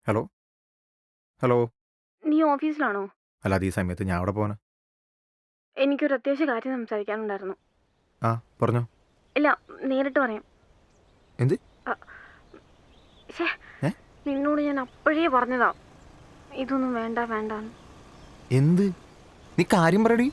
Hello hello. നീ ഓഫീസിലാണോ? അല്ലാതെ ഈ സമയത്ത് ഞാൻ അവിടെ പോകാനാ? എനിക്കൊരു അത്യാവശ്യ കാര്യം സംസാരിക്കാനുണ്ടായിരുന്നു. ആ, പറഞ്ഞോ. ഇല്ല, നേരിട്ട് പറയാം. എന്ത്? അ, ശ്ശേ, ഏ നിന്നോട് ഞാൻ അപ്പോഴേ പറഞ്ഞതാ ഇതൊന്നും വേണ്ട വേണ്ടാന്ന്. എന്ത്? നീ കാര്യം പറയടി.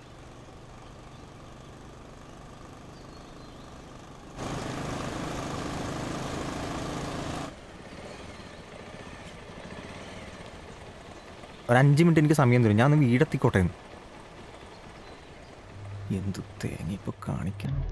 ഒരു 5 മിനിറ്റ് എനിക്ക് സമയം തരും. ഞാൻ ഒന്ന് വീടെത്തിക്കോട്ടെ. എന്തു തേങ്ങ ഇപ്പൊ കാണിക്കണം.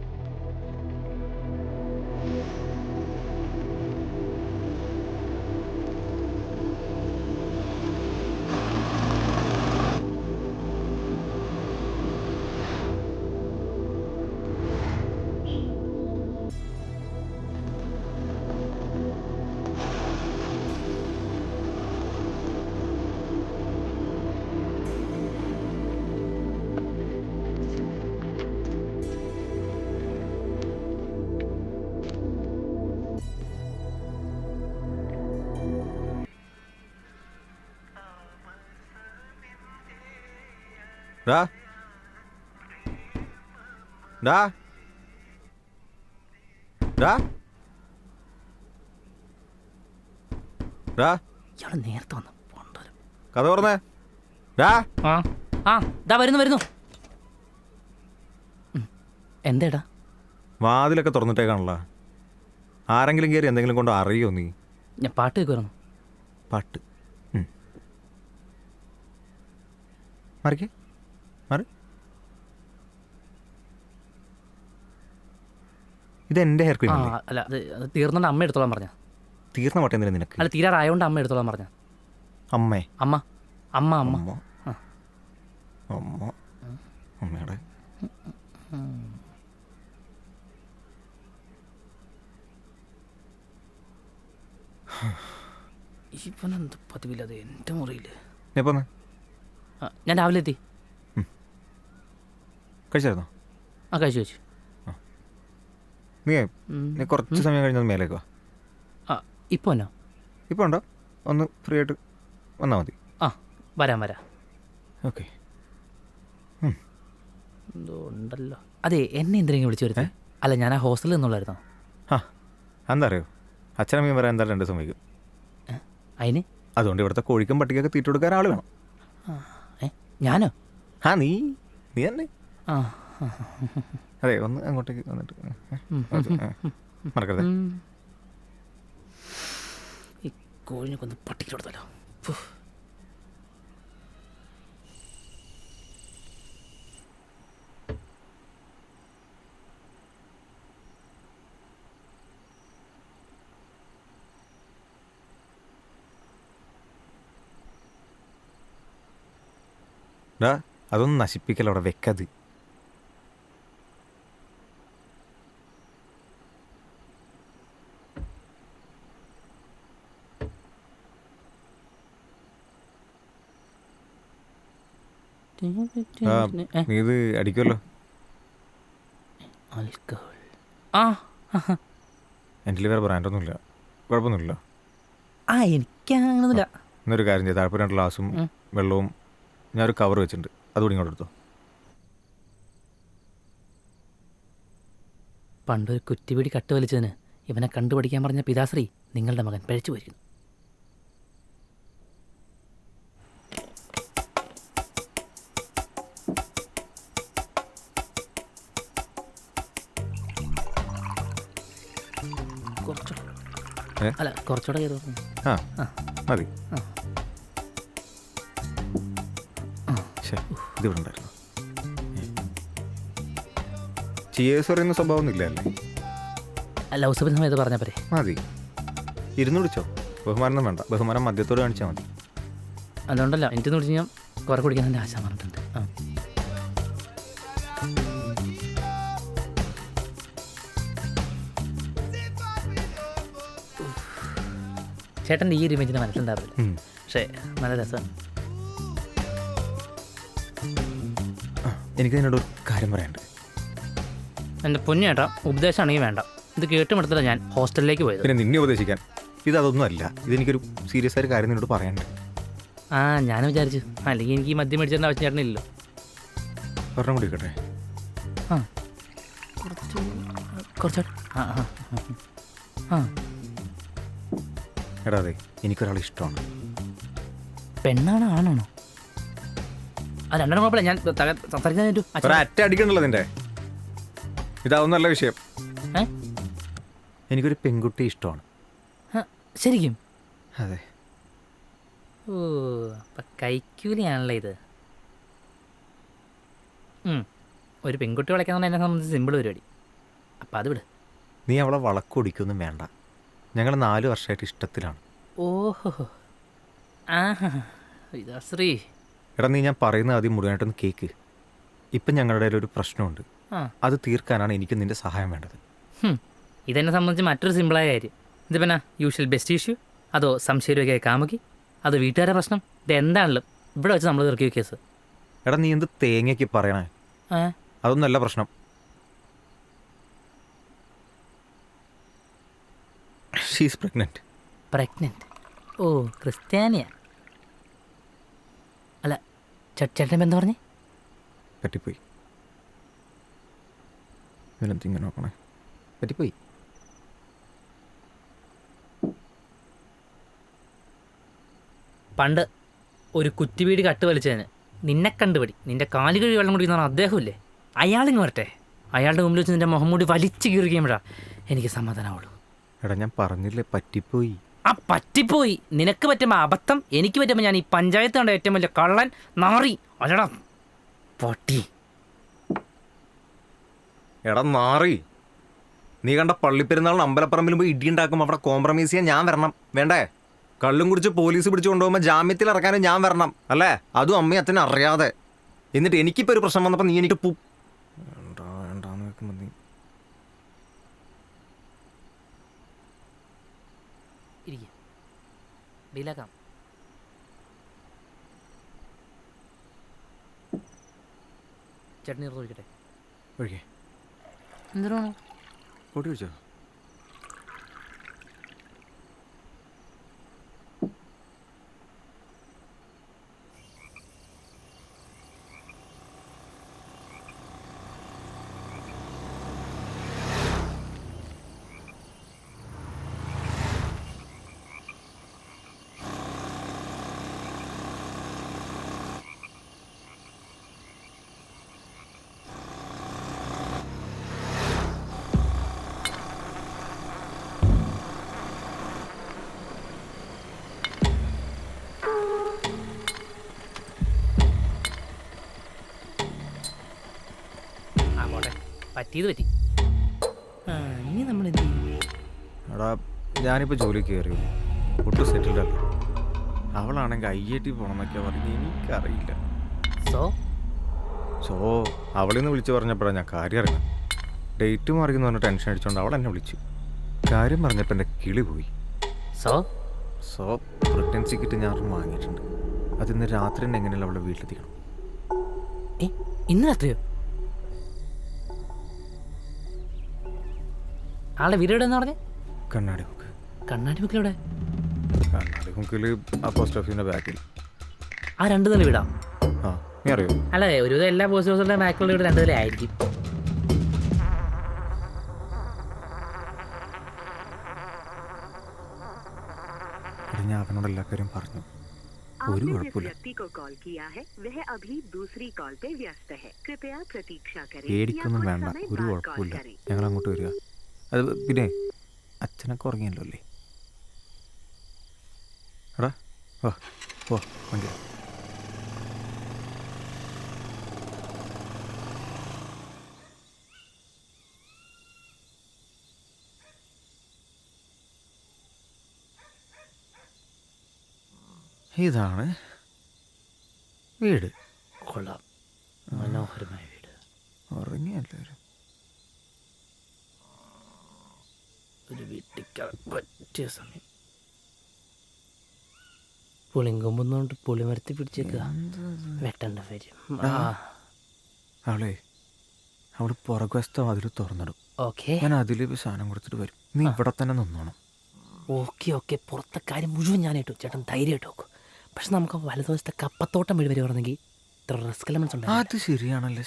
ഡാ ഡാ ഡാ ഡാ ഇയാള് നേരത്തെ വന്നു പോണ്ടല്ലോ. കഥ പറഞ്ഞേ. ഡാ ആ ആ ഇതാ വരുന്നു. എന്തേടാ? വാതിലൊക്കെ തുറന്നിട്ടേക്കാണല്ലോ. ആരെങ്കിലും കയറി എന്തെങ്കിലും കൊണ്ട് അറിയോ നീ? ഞാൻ പാട്ട് കേൾക്കുമായിരുന്നു. പാട്ട്. മറിക്കേ മറി. ഇതെന്റെ ഹെയർ ക്രീം ആ അല്ലേ? അല്ല അത് തീർന്നോണ്ട് അമ്മ എടുത്തോളാൻ പറഞ്ഞ. തീർന്ന പട്ടം എന്തിനാ നിനക്ക്? അല്ല തീരാറായോണ്ട് അമ്മ എടുത്തോളാൻ പറഞ്ഞ. അമ്മേ? അമ്മ അമ്മ അമ്മ അമ്മ ആ. അമ്മ അമ്മയുടെ ഇവനെന്ത് പതിവില്ലാതെ എൻ്റെ മുറിയിൽ. എപ്പോ വന്നേ? ഞാൻ രാവിലെ എത്തി. കഴിച്ചായിരുന്നോ? ആ കഴിച്ചു. നീ നീ കുറച്ച് സമയം കഴിഞ്ഞത് മേലേക്ക് വാ. ആ ഇപ്പോൾ എന്നോ? ഇപ്പോൾ ഉണ്ടോ? ഒന്ന് ഫ്രീ ആയിട്ട് വന്നാൽ മതി. ആ വരാം. ഓക്കെ. എന്തോ ഉണ്ടല്ലോ. അതെ, എന്നെ എന്തിനെങ്കിലും വിളിച്ചു വരുത്തേ? അല്ല, ഞാൻ ആ ഹോസ്റ്റലിൽ നിന്നുള്ളായിരുന്നോ? ആ, എന്താ അറിയോ, അച്ഛനമ്മയും വരാൻ എന്തായാലും 2 ദിവസം വൈകും. അതിന്? അതുകൊണ്ട് ഇവിടുത്തെ കോഴിക്കും പട്ടിക്കൊക്കെ തീറ്റ കൊടുക്കാൻ ആൾ വേണം. ഞാനോ? ആ, നീ തന്നെ. ആ അതെ, ഒന്ന് അങ്ങോട്ടേക്ക് വന്നിട്ട് മറക്കരുത്. ഈ കോഴിനെ കൊന്ന് പട്ടിക്ക് കൊടുത്തല്ലോ. ഡാ, അതൊന്നും നശിപ്പിക്കല, അവിടെ വെക്കത്. നീ ഇത് അടിക്കുമല്ലോ. ആൽക്കഹോൾ. ആ എൻ്റെ വേറെ ബ്രാൻഡൊന്നുമില്ല, കുഴപ്പമൊന്നുമില്ലല്ലോ. ആ എനിക്ക് അങ്ങനൊന്നുമില്ല. എന്നൊരു കാര്യം ചെയ്ത് താഴെ 2 ഗ്ലാസും വെള്ളവും ഞാനൊരു കവർ വെച്ചിട്ടുണ്ട്, അതുകൂടി ഇങ്ങോട്ട് എടുത്തോ. പണ്ടൊരു കുറ്റിപിടി കട്ട് വലിച്ചതിന് ഇവനെ കണ്ടുപിടിക്കാൻ പറഞ്ഞ പിതാശ്രീ നിങ്ങളുടെ മകൻ പഴിച്ചു പോയിരിക്കുന്നു. അല്ല, കുറച്ചുകൂടെ ചെയ്തു. ആ മതി. ഇതിവിടെ ഉണ്ടായിരുന്നു. ചിയേഴ്സ് പറയുന്ന സ്വഭാവം ഇല്ല അല്ലേ? ലവ് സഭ സമയത്ത് പറഞ്ഞ പോരെ? മതി, ഇരുന്ന് വിളിച്ചോ. ബഹുമാനം വേണ്ട, ബഹുമാനം മദ്യത്തോട് കാണിച്ചാൽ മതി. അതുകൊണ്ടല്ല എനിക്ക് വിളിച്ച് ഞാൻ കുറെ കുടിക്കാൻ എൻ്റെ ആശ പറഞ്ഞിട്ടുണ്ട്. ചേട്ടൻ്റെ ഈ ഒരു ഇമേജിന് മനസ്സിലുണ്ടാവില്ല, പക്ഷേ നല്ല രസമാണ്. എനിക്ക് നിന്നോട് ഒരു കാര്യം പറയാനുണ്ട്. എൻ്റെ പൊന്നു ചേട്ടാ, ഉപദേശമാണെങ്കിൽ വേണ്ട. ഇത് കേട്ടുമെടുത്തില്ല ഞാൻ ഹോസ്റ്റലിലേക്ക് പോയത്. പിന്നെ നിന്നെ ഉപദേശിക്കാൻ ഇതൊന്നും അല്ല. ഇതെനിക്കൊരു സീരിയസ് ആയ കാര്യം നിന്നോട് പറയണ്ടേ. ആ ഞാനും വിചാരിച്ചു, അല്ലെങ്കിൽ എനിക്ക് ഈ മദ്യം മേടിച്ചേണ്ട ആവശ്യം ചേട്ടനില്ലല്ലോ. ഒരെണ്ണം കൂടി കേട്ടെ. ആ കുറച്ച് കുറച്ചോട്ടെ. ആ ആ ആ എടാ അതെ, എനിക്കൊരാൾ ഇഷ്ടമാണ്. പെണ്ണാണോ ആണാണോ? ആ രണ്ടെണ്ണം കുഴപ്പമില്ല, ഞാൻ സംസാരിക്കാൻ പറ്റൂ. ഒരറ്റ അടിക്കണ്ടല്ലോ നിന്റെ. ഇതാവുന്നല്ല വിഷയം. എനിക്കൊരു പെൺകുട്ടി ഇഷ്ടമാണ്. ശരിക്കും? അതെ. ഓ അപ്പം കൈക്കൂലിയാണല്ലോ ഇത്. ഒരു പെൺകുട്ടി വിളിക്കാൻ എന്നെ സംബന്ധിച്ച് സിമ്പിൾ പരിപാടി. അപ്പം അത് വിട്. നീ അവളെ വളക്കൊടിക്കൊന്നും വേണ്ട. ഞങ്ങൾ 4 വർഷമായിട്ട് ഇഷ്ടത്തിലാണ്. ഓഹോ ആഹാ ശ്രീ. എടാ നീ ഞാൻ പറയുന്നത് ആദ്യം മുഴുവനായിട്ടൊന്ന് കേക്ക്. ഇപ്പം ഞങ്ങളുടെ ഇടയിൽ ഒരു പ്രശ്നമുണ്ട്. അത് തീർക്കാനാണ് എനിക്ക് നിന്റെ സഹായം വേണ്ടത്. ഇതെന്നെ സംബന്ധിച്ച് മറ്റൊരു സിമ്പിളായ കാര്യം. ഇത് പിന്നെ യൂഷ്വൽ ബെസ്റ്റ് ഇഷ്യൂ, അതോ സംശയമൊക്കെ കാമുകി, അതോ വീട്ടുകാരുടെ പ്രശ്നം, ഇതെന്താണല്ലോ ഇവിടെ വെച്ച് നമ്മൾ തീർക്കിയ കേസ്. എടാ നീ എന്ത് തേങ്ങയ്ക്ക് പറയണേ? അതൊന്നല്ല പ്രശ്നം. She's pregnant. പ്രഗ്നന്റ്? ഓ ക്രിസ്ത്യാനിയാ? അല്ല ചേട്ടൻ എന്താ പറഞ്ഞേ? പറ്റിപ്പോയി. ഇവനെന്തിങ്ങനെ നോക്കണേ? പറ്റിപ്പോയി. പണ്ട് ഒരു കുറ്റിവീട് കട്ട് വലിച്ചതിന് നിന്നെ കണ്ടുപിടി, നിന്റെ കാലു കഴി വെള്ളം കുടിക്കുന്ന അദ്ദേഹമില്ലേ, അയാളിങ്ങ് വരട്ടെ. അയാളുടെ മുമ്പിൽ വെച്ച് നിന്റെ മുഖംമൂടി വലിച്ചു കീറുകയുമ്പോഴാ എനിക്ക് സമാധാനമുള്ളൂ. എടാ ഞാൻ പറഞ്ഞില്ലേ പറ്റിപ്പോയി. ആ പറ്റിപ്പോയി. നിനക്ക് പറ്റുമ്പോൾ അബദ്ധം, എനിക്ക് പറ്റുമ്പോൾ ഞാൻ ഈ പഞ്ചായത്ത് കണ്ട ഏറ്റവും വലിയ കള്ളൻ നാറി അല്ലടാ പൊട്ടി. എടാ നാറി, നീ കണ്ട പള്ളിപ്പെരുന്നാളിന് അമ്പലപ്പറമ്പിലും പോയി ഇടിയുണ്ടാക്കും. അവിടെ കോംപ്രമൈസ് ചെയ്യാൻ ഞാൻ വരണം വേണ്ടേ? കള്ളും കുടിച്ച് പോലീസ് പിടിച്ച് കൊണ്ടുപോകുമ്പോൾ ജാമ്യത്തിൽ ഇറക്കാനും ഞാൻ വരണം അല്ലേ? അതും അമ്മയും അച്ഛനും അറിയാതെ. എന്നിട്ട് എനിക്കിപ്പോൾ ഒരു പ്രശ്നം വന്നപ്പോൾ നീ എനിക്ക് വേണ്ടാന്ന് വെക്കുമ്പോൾ നീ ഡീലാക്കാം. ചട്നി ഒഴിക്കട്ടെ. ഒഴികെ എന്തിനാണോ പൊടി വെച്ചോ? പറ്റിയത് പറ്റി. ഇനി നമ്മൾ എന്ത് ചെയ്യും? എടാ ഞാനിപ്പോൾ ജോലിക്ക് കയറിയോ, ഒട്ടും സെറ്റിൽഡ് അല്ല. അവളാണെങ്കിൽ IIT പോകണമെന്നൊക്കെയാണ് പറഞ്ഞ്. എനിക്കറിയില്ല. സോ അവളിന്ന് വിളിച്ച് പറഞ്ഞപ്പോഴാണ് ഞാൻ കാര്യം അറിയാം. ഡേറ്റ് മാറിയെന്ന് പറഞ്ഞ് ടെൻഷൻ അടിച്ചുകൊണ്ട് അവൾ എന്നെ വിളിച്ചു. കാര്യം പറഞ്ഞപ്പോൾ എൻ്റെ കിളി പോയി. സോ റിട്ടേൺ ടിക്കറ്റ് ഞാൻ വാങ്ങിയിട്ടുണ്ട്. അതിന്ന് രാത്രി തന്നെ എങ്ങനെയല്ല അവളുടെ വീട്ടിലെത്തിക്കണം. ഇന്ന് രാത്രിയോ? ആളുടെ വീട് എവിടെ എന്ന് പറഞ്ഞേ? കണ്ണാടി മുക്ക്. കണ്ണാടി മുക്കിലെവിടെ? കണ്ണാടി മുക്കിൽ ആ പോസ്റ്റ് ഓഫീസിൻ്റെ ബാക്കിൽ. ആ 2 നില വീടാ? ആ നീ അറിയോ? അല്ല ഒരുവിധം എല്ലാ പോസ്റ്റ് ഓഫീസിൻ്റെ ബാക്കിലുള്ള വീട് 2 നില ആയിരിക്കും. ഞാൻ അവനോട് എല്ലാ കാര്യം പറഞ്ഞു. ഒരു കുഴപ്പമില്ല. പേടിക്കൊന്നും വേണ്ട, ഒരു കുഴപ്പമില്ല. ഞങ്ങൾ അങ്ങോട്ട് വരിക. അത് പിന്നെ അച്ഛനൊക്കെ ഉറങ്ങിയല്ലോ അല്ലേ? എടാ വാ വാ വണ്ടി. ഇതാണ് വീട്. കൊള്ളാം, മനോഹരമായ വീട്. ഉറങ്ങിയല്ലാരും. ഒരു വീട്ടിൽ പറ്റിയ സമയം. പുളിങ്കൊമ്പൊന്നുകൊണ്ട് പുളിമരത്തി പിടിച്ചേക്കുക. വെട്ടണ്ട വരും. അവളെ അവള് പുറകുവശത്തെ അതിൽ തുറന്നിടും. ഓക്കെ, ഞാൻ അതിൽ സാധനം കൊടുത്തിട്ട് വരും. നീ ഇവിടെ തന്നെ നിന്നോണം. ഓക്കെ പുറത്തെ കാര്യം മുഴുവൻ ഞാനായിട്ടു ചേട്ടൻ ധൈര്യമായിട്ട് നോക്കും. പക്ഷെ നമുക്ക് വലതുവശത്തെ കപ്പത്തോട്ടം വഴി വരുവാണെങ്കിൽ ഇത്ര റിസ്ക് എലമെന്റ്സ് ഉണ്ട്. അത് ശരിയാണല്ലോ.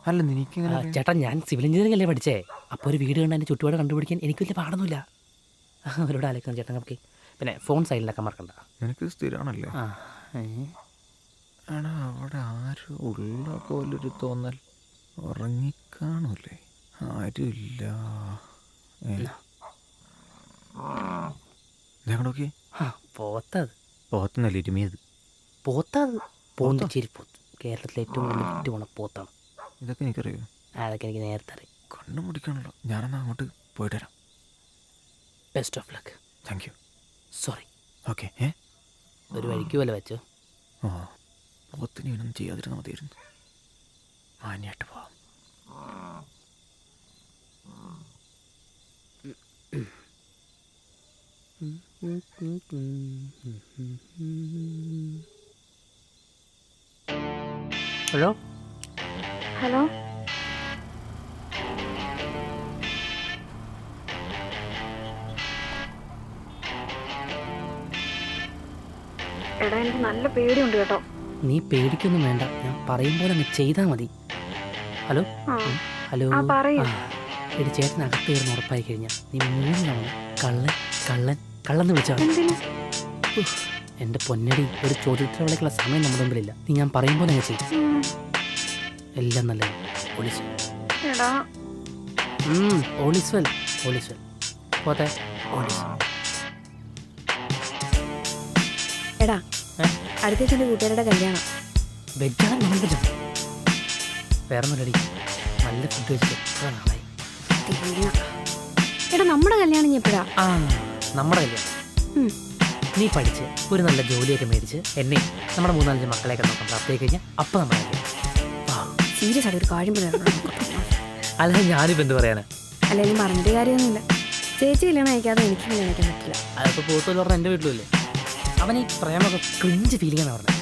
അല്ല നിനക്കിങ്ങനെ ചേട്ടാ ഞാൻ സിവിൽ എഞ്ചിനീയറിംഗ് അല്ലേ പഠിച്ചേ. അപ്പോൾ ഒരു വീട് കണ്ട് അതിൻ്റെ ചുറ്റുപാട് കണ്ടുപിടിക്കാൻ എനിക്ക് വലിയ പാടൊന്നുമില്ല. അവരോട് ആലോചിക്കണം ചേട്ടൻ. നമുക്ക് പിന്നെ ഫോൺ സൈഡിലൊക്കെ മറക്കണ്ട. എനിക്ക് സ്ഥിരമാണല്ലേ. ആ എടാ അവിടെ ആരും ഉള്ള പോലൊരു തോന്നൽ. ഉറങ്ങിക്കാണൂലേ? ആരുമില്ല. ഞങ്ങളൊക്കെ പോത്തത് പോത്തുന്നല്ല ഇരുമിയത്. പോത്തത് പോണ്ടിച്ചേരി പോത്ത്. കേരളത്തിലെ ഏറ്റവും കൂടുതൽ വിറ്റ് പോണ പോത്താണ്. ഇതൊക്കെ എനിക്കറിയോ? അതൊക്കെ എനിക്ക് നേരത്തെ അറിയാം. കണ്ണു മുടിക്കണല്ലോ. ഞാനെന്നാ അങ്ങോട്ട് പോയിട്ട് വരാം. Best of luck. Thank you. Sorry. Okay. ഒരു വഴിക്ക് പോലെ വെച്ചോ. ഓ പോത്തിന് ഇവനൊന്നും ചെയ്യാതിരുന്നാൽ മതിയായിരുന്നു. മാന്യായിട്ട് പോവാം. ഹലോ ഹലോ, എടാ എനിക്ക് നല്ല പേടിയുണ്ട് കേട്ടോ. നീ പേടിക്കൊന്നും വേണ്ട. ഞാൻ പറയുമ്പോൾ അങ്ങ് ചെയ്താൽ മതി. ഹലോ ആ, ഹലോ. ആ പറയൂ. എടി ചേട്ടൻ അകത്ത് കയറുന്ന ഉറപ്പായി കഴിഞ്ഞാൽ നീ 3 തവണ കള്ളൻ കള്ളൻ കള്ളെന്ന് വിളിച്ചാൽ എന്തിന്? എൻ്റെ പൊന്നടി, ഒരു ചോദ്യത്തിലുള്ള സമയം നമ്മുടെ മുമ്പിലില്ല. നീ ഞാൻ പറയുമ്പോൾ അങ്ങ് ചെയ്യും. എല്ലാം നല്ലത്. ഓളിസ് എടാ ഓളിസ് വെൽ പോട്ടെ. ഓളിസ് എടാ അടുത്ത എൻ്റെ കൂട്ടുകാരുടെ കല്യാണം. വെജാണ് നോൺ വെജാണ് വേറെ ഒന്നുമില്ലടി. നല്ല ഫുഡ് വെച്ചിട്ട് എത്ര നാളായി. എടാ നമ്മുടെ കല്യാണം ഇനി എപ്പോഴാ? ആ നമ്മുടെ കല്യാണം. നീ പഠിച്ച് ഒരു നല്ല ജോലിയൊക്കെ മേടിച്ച് എന്നെ നമ്മുടെ 3-4 മക്കളെയൊക്കെ നോക്കാൻ പ്രാപ്തിയായി കഴിഞ്ഞാൽ അപ്പം നമ്മുടെ കല്യാണം. സീരിയസ് ആയിട്ട് ഒരു കാര്യം പറയാം. അല്ല ഞാനിപ്പോൾ എന്ത് പറയാനാ? അല്ലെങ്കിൽ പറഞ്ഞിട്ട് കാര്യമൊന്നുമില്ല. ചേച്ചി കല്യാണം അയക്കാതെ എനിക്ക് കല്യാണം അയക്കാൻ പറ്റില്ല. അതിപ്പോൾ പോത്തുള്ള പറഞ്ഞാൽ എൻ്റെ വീട്ടിലല്ലേ. അവൻ ഈ പ്രേമൊക്കെ ക്രിഞ്ച് ഫീലിംഗാണ് പറഞ്ഞത്.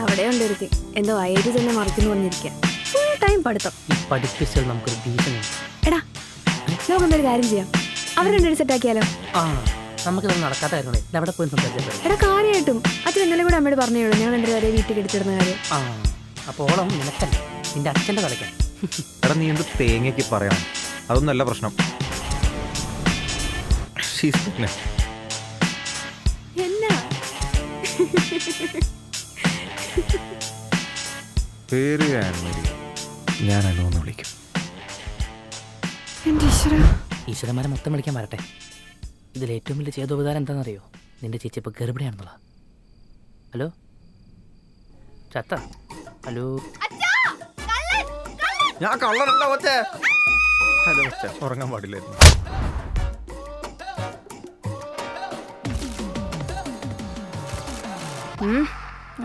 അവിടെ ഉണ്ട് ഒരുത്തി എന്തോ അയേജ് തന്നെ മറിക്കുന്നു പറഞ്ഞിരിക്കുക. ഫുൾ ടൈം പഠിത്തം. ഈ പഠിപ്പിച്ചാൽ നമുക്കൊരു ഭീഷണിയാണ്. എടാ നമുക്കെന്തൊരു കാര്യം ചെയ്യാം. അവർ രണ്ടുപേരും സെറ്റാക്കിയാലോ? ആ നമുക്കിതൊന്നും നടക്കാത്ത കാര്യങ്ങളെ അവിടെ പോയി സംസാരിച്ചാൽ. എടാ കാര്യമായിട്ടും അച്ഛൻ ഇന്നലെ കൂടെ അമ്മയോട് പറഞ്ഞോളൂ ഞാൻ രണ്ടുപേരെ വീട്ടിൽ കെട്ടിച്ചിടുന്ന കാര്യം. ആ അപ്പോൾ ഓളം നിനക്കല്ല, നിന്റെ അച്ഛൻ്റെ തലയ്ക്കാൻ. എടാ നീ എന്ത് തേങ്ങയ്ക്ക് പറയണം? അതൊന്നല്ല പ്രശ്നം. എന്നാ പേര് ഞാൻ അനുവെന്ന് വിളിക്കും. എൻ്റെ ഈശ്വര, ഈശ്വരന്മാരെ മൊത്തം വിളിക്കാൻ വരട്ടെ. ഇതിൽ ഏറ്റവും വലിയ ചെയ്തോപകാരം എന്താണെന്നറിയോ? നിന്റെ ചേച്ചി ഇപ്പോൾ ഗർഭിണിയാണെന്നുള്ള. ഹലോ ചത്ത. ഹലോ ഞാൻ കള്ളനല്ല കൊച്ചേ. ഹലോ കൊച്ചേ, ഉറങ്ങാൻ പാടില്ലായിരുന്നു.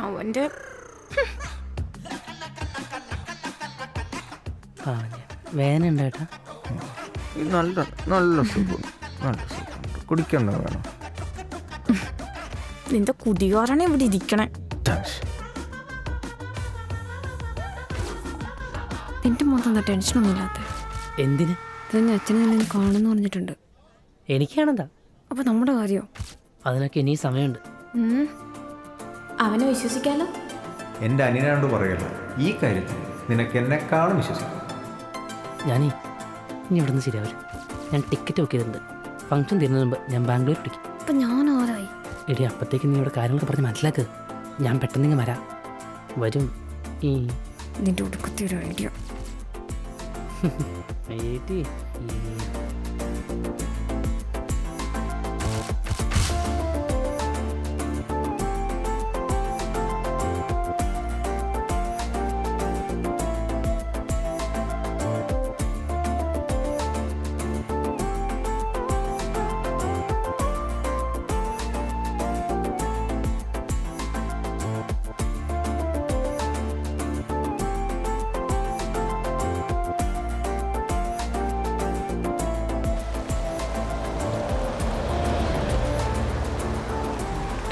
അവന്റെ ആ വേദന ഉണ്ട് ഏട്ടാ. ഇത് നല്ല നല്ല സുഖം. നല്ല സുഖം കുടിക്കണ്ട വേണം. നിന്റെ കുതികാരാണ് ഇവിടെ ഇരിക്കണേ. നിന്റെ മൊത്തം എന്താ ടെൻഷനൊന്നും ഇല്ലാത്ത? എന്തിന്? ഇതെന്നെ അച്ഛനെ ഞാൻ കാണുമെന്ന് പറഞ്ഞിട്ടുണ്ട്. എനിക്കാണെന്താ? അപ്പോൾ നമ്മുടെ കാര്യമോ? അതിനൊക്കെ ഇനി സമയമുണ്ട്. അവനെ വിശ്വസിക്കാലോ. എൻ്റെ അനിയനോട് പറയല്ലോ, ഈ കാര്യത്തിൽ നിനക്ക് എന്നെക്കാളും വിശ്വസിക്കും. ഞാനേ ഇനി ഇവിടെ നിന്ന് ശരിയാവരും. ഞാൻ ടിക്കറ്റ് ബുക്ക് ചെയ്തിട്ടുണ്ട്. ഫംഗ്ഷൻ തീരുന്നതിന് മുമ്പ് ഞാൻ ബാംഗ്ലൂർ പിടിക്കും. അപ്പം ഞാൻ ആരായി? എടി അപ്പോഴത്തേക്ക് നീ ഇവിടെ കാര്യങ്ങളൊക്കെ പറഞ്ഞ് മനസ്സിലാക്ക്. ഞാൻ പെട്ടെന്ന് ഇങ്ങ് വരാം. വരും. ഈ നിന്റെ ഒടുക്കത്തെ ഒരു ഐഡിയ. ഏറ്റി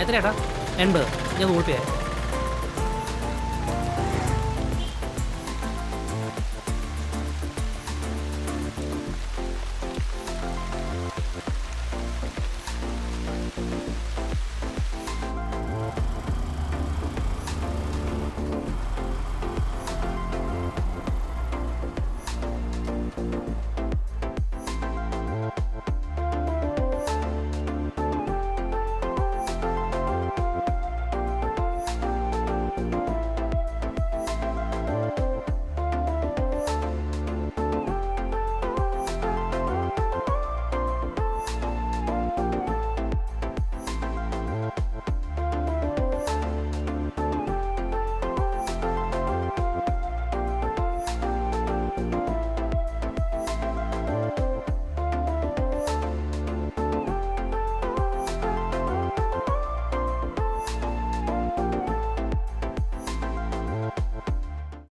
എത്രയാട്ടാ? 80. ഞാൻ ഗൂഗിൾ പേ.